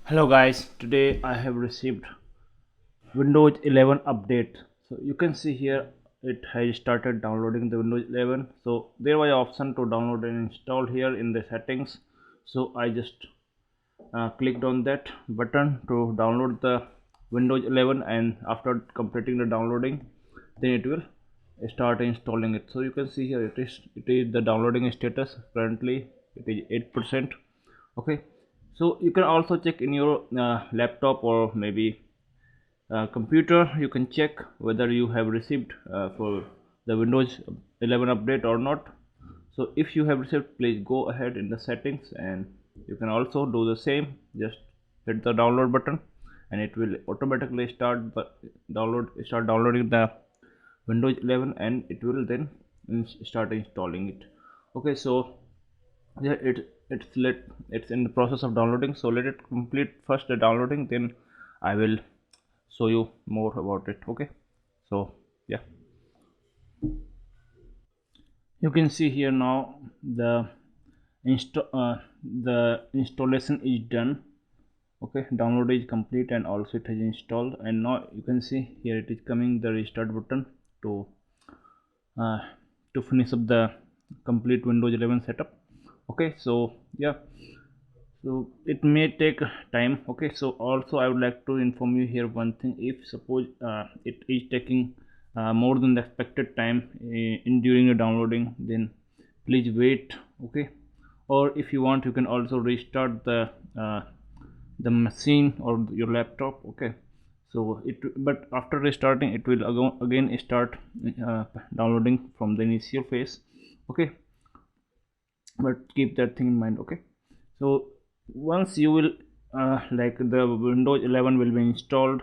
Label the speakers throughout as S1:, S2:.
S1: Hello guys, today I have received Windows 11 update. So you can see here it has started downloading the Windows 11. So there was an option to download and install here in the settings. So I just clicked on that button to download the Windows 11, and after completing the downloading then it will start installing it. So you can see here it is the downloading status. Currently it is 8%. Okay, so you can also check in your laptop or maybe computer. You can check whether you have received for the Windows 11 update or not. So if you have received, please go ahead in the settings, and you can also do the same. Just hit the download button and it will automatically start downloading the Windows 11, and it will then start installing it. Okay, so yeah, it's in the process of downloading, so let it complete first the downloading, then I will show you more about it. Okay, so yeah, you can see here now the the installation is done. Okay, download is complete and also it has installed, and now you can see here it is coming the restart button to uh, finish up the complete Windows 11 setup. Okay, so yeah, so it may take time. Okay, so also I would like to inform you here one thing. If suppose it is taking more than the expected time in during the downloading, then please wait. Okay, or if you want, you can also restart uh, the machine or your laptop. Okay, so but after restarting it will again start downloading from the initial phase. Okay, but keep that thing in mind. Okay, so once you will like the Windows 11 will be installed,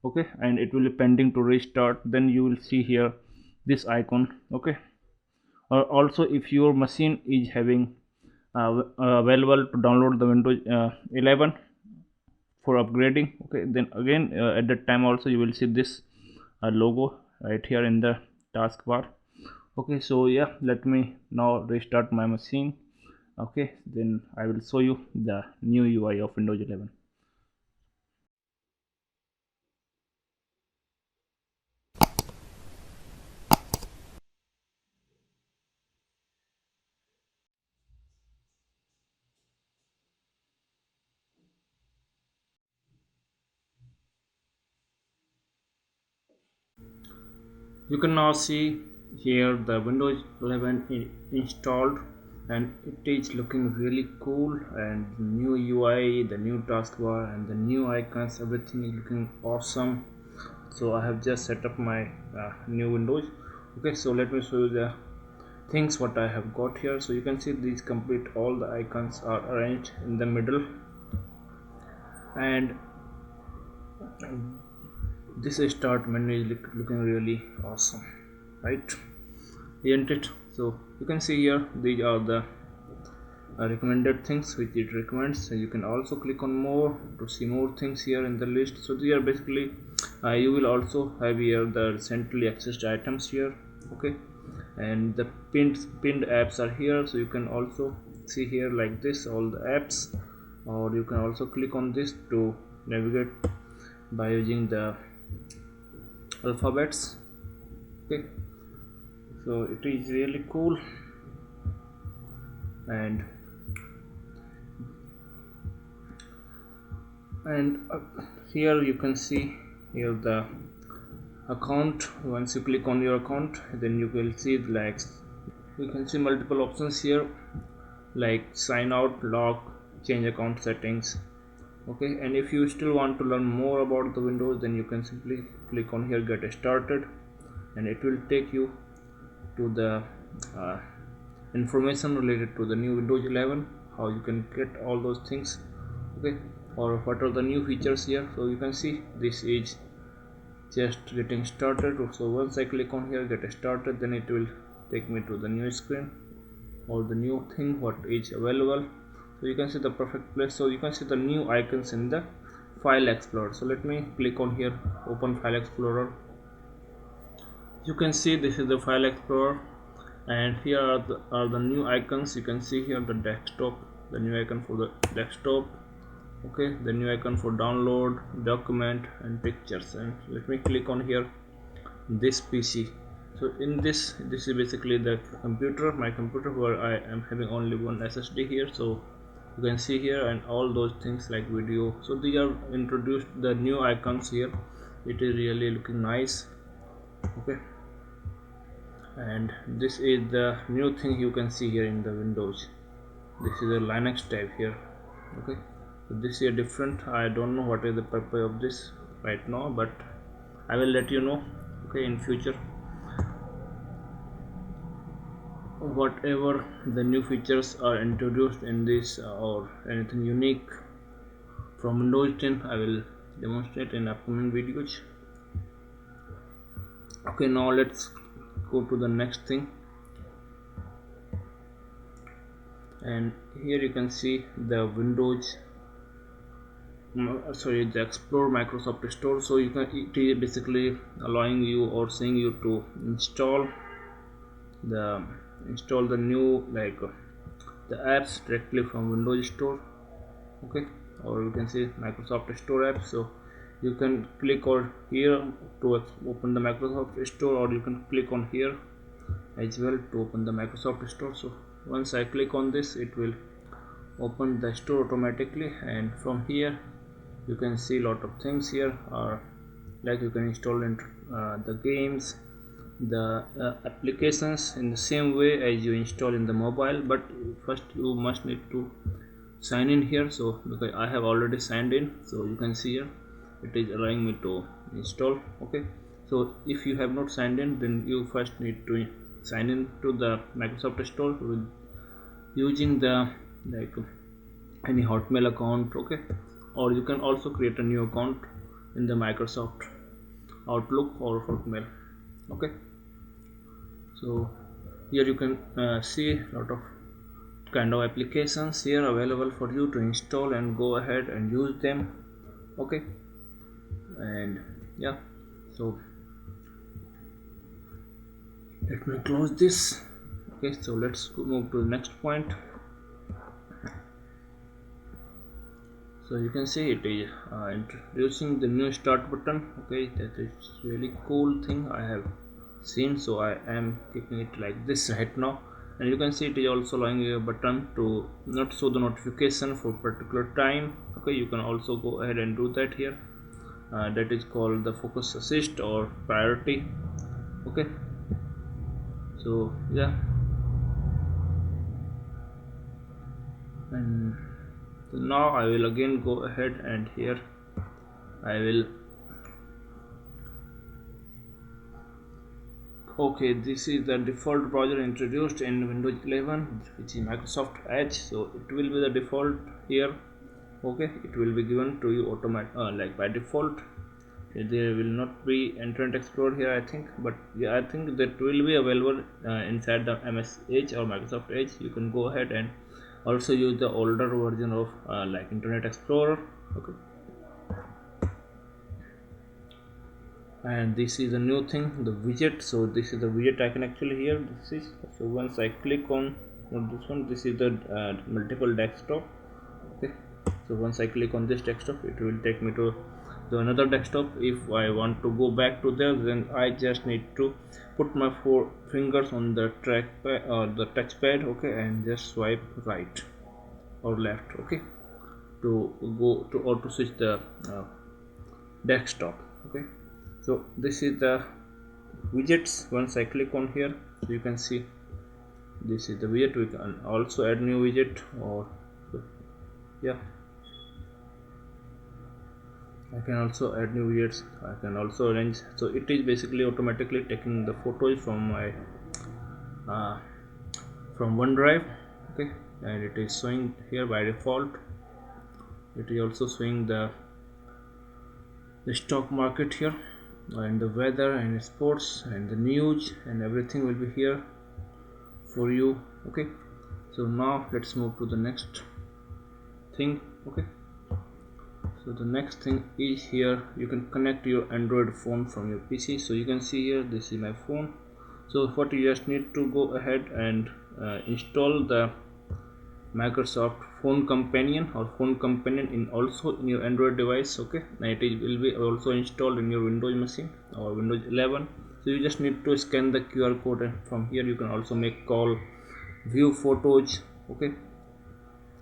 S1: okay, and it will be pending to restart, then you will see here this icon. Okay, or also if your machine is having available to download the Windows 11 for upgrading, okay, then again at that time also you will see this logo right here in the taskbar. Okay, so yeah, let me now restart my machine. Okay, then I will show you the new UI of Windows 11. You can now see here the Windows 11 installed, and it is looking really cool, and the new UI, the new taskbar and the new icons, everything is looking awesome. So I have just set up my new Windows. Okay, so let me show you the things what I have got here. So you can see these complete, all the icons are arranged in the middle, and this start menu is looking really awesome, right? Isn't it? So you can see here these are the recommended things which it recommends. So you can also click on more to see more things here in the list. So these are basically you will also have here the recently accessed items here. Okay, and the pinned apps are here, so you can also see here like this all the apps, or you can also click on this to navigate by using the alphabets. Okay, so it is really cool, and here you can see here the account. Once you click on your account, then you will see like you can see multiple options here like sign out, log, change account settings. Okay, and if you still want to learn more about the Windows, then you can simply click on here get started, and it will take you to the uh, information related to the new Windows 11, how you can get all those things. Okay, or what are the new features here. So you can see this is just getting started. So once I click on here get started, then it will take me to the new screen or the new thing what is available. So you can see the perfect place. So you can see the new icons in the file explorer. So let me click on here, open file explorer. You can see this is the file explorer, and here are the new icons. You can see here the desktop, the new icon for the desktop. Okay, the new icon for download, document and pictures. And let me click on here this PC. So in this is basically the computer, my computer, where I am having only one SSD here. So you can see here, and all those things like video. So these are introduced the new icons here. It is really looking nice. Okay, and this is the new thing you can see here in the Windows. This is a Linux tab here. Okay, so this is different. I don't know what is the purpose of this right now, but I will let you know, okay, in future, whatever the new features are introduced in this, or anything unique from Windows 10, I will demonstrate in upcoming videos. Okay, now let's go to the next thing. And here you can see the Windows, sorry, the Explore Microsoft Store. So you can, it is basically allowing you or saying you to install the new, like the apps directly from Windows Store. Okay, or you can see Microsoft Store app. So you can click on here to open the Microsoft Store, or you can click on here as well to open the Microsoft Store. So once I click on this, it will open the store automatically, and from here you can see a lot of things here, or like you can install the games, the applications in the same way as you install in the mobile. But first you must need to sign in here. So because I have already signed in, so you can see here it is allowing me to install. Okay, so if you have not signed in, then you first need to sign in to the Microsoft Store with using the, like, any Hotmail account. Okay, or you can also create a new account in the Microsoft Outlook or Hotmail. Okay, so here you can see a lot of kind of applications here available for you to install and go ahead and use them. Okay, and yeah, so let me close this. Okay, so let's move to the next point. So you can see it is introducing the new start button. Okay, that is really cool thing I have seen. So I am keeping it like this right now, and you can see it is also allowing you a button to not show the notification for particular time. Okay, you can also go ahead and do that here. That is called the focus assist or priority. Okay, so yeah, and so now I will again go ahead, and here I will, okay, this is the default browser introduced in Windows 11, which is Microsoft Edge. So it will be the default here. Okay, it will be given to you like by default. There will not be Internet Explorer here, I think, but yeah, I think that will be available inside the MS Edge or Microsoft Edge. You can go ahead and also use the older version of like Internet Explorer. Okay, and this is a new thing, the widget. So this is the widget icon actually here. This is, so once I click on this one, this is the multiple desktop. Okay, so once I click on this desktop, it will take me to another desktop. If I want to go back to there, then I just need to put my 4 fingers on the trackpad or the touchpad. Okay, and just swipe right or left. Okay, to go to or to switch the desktop. Okay, so this is the widgets. Once I click on here, so you can see this is the widget. We can also add new widget, or yeah, I can also add new widgets. I can also arrange. So it is basically automatically taking the photos from my from OneDrive. Okay, and it is showing here by default. It is also showing the stock market here, and the weather and sports and the news, and everything will be here for you. Okay, so now let's move to the next thing. Okay, so the next thing is here, you can connect your Android phone from your PC. So you can see here, this is my phone. So what you just need to go ahead and install the Microsoft phone companion or phone companion in also in your Android device. Okay, and it will be also installed in your Windows machine or Windows 11. So you just need to scan the QR code, and from here you can also make call, view photos. Okay,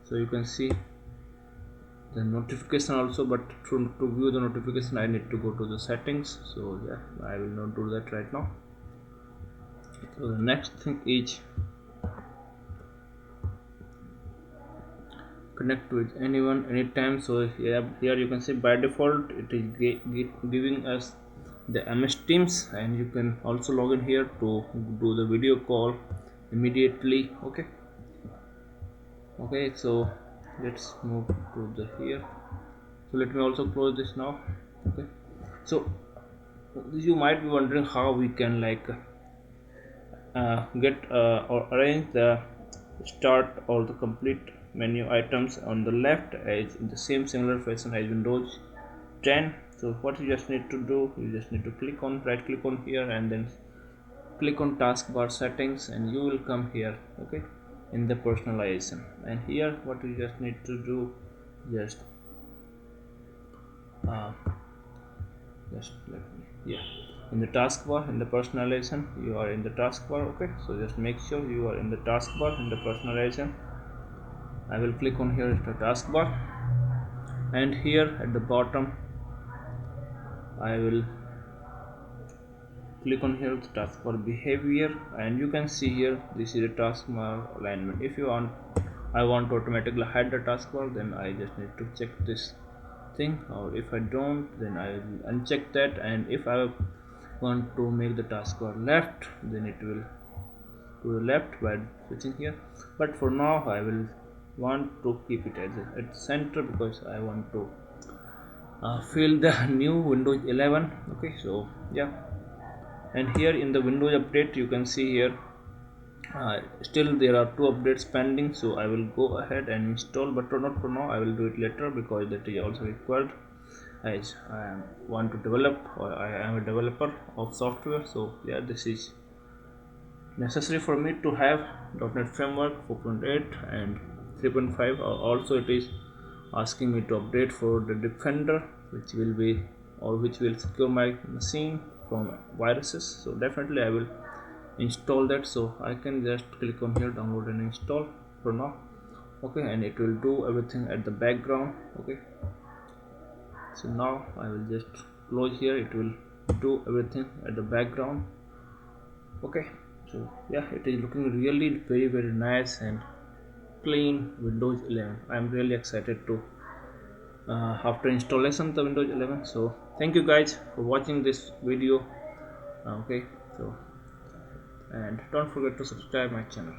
S1: so you can see the notification also, but to view the notification I need to go to the settings. So yeah, I will not do that right now. So the next thing is connect with anyone anytime. So here you can see by default it is giving us the MS Teams, and you can also log in here to do the video call immediately. Okay, so let's move to the here. So let me also close this now. Okay, so you might be wondering how we can like get or arrange the start or the complete menu items on the left as in the same similar fashion as Windows 10. So what you just need to do, you just need to right click on here and then click on taskbar settings, and you will come here. Okay, in the personalization, and here what you just need to do, just uh, let me, in the taskbar, in the personalization, you are in the taskbar. Okay, so just make sure you are in the taskbar in the personalization. I will click on here the taskbar, and here at the bottom I will click on here the taskbar behavior, and you can see here this is a taskbar alignment. If you want, I want to automatically hide the taskbar, then I just need to check this thing, or if I don't, then I will uncheck that, and if I want to make the taskbar left, then it will to the left by switching here. But for now I will want to keep it at center because I want to fill the new Windows 11. Okay, so yeah, and here in the Windows update you can see here still there are 2 updates pending, so I will go ahead and install, but not for now. I will do it later because that is also required as I want to develop, or I am a developer of software. So yeah, this is necessary for me to have .NET Framework 4.8 and 3.5. Also it is asking me to update for the Defender, which will secure my machine from viruses. So definitely I will install that. So I can just click on here, download and install for now. Okay, and it will do everything at the background. Okay, so now I will just close here, it will do everything at the background. Okay, so yeah, it is looking really very nice and clean Windows 11. I am really excited to after installation of the Windows 11. So thank you guys for watching this video. Okay, so and don't forget to subscribe my channel.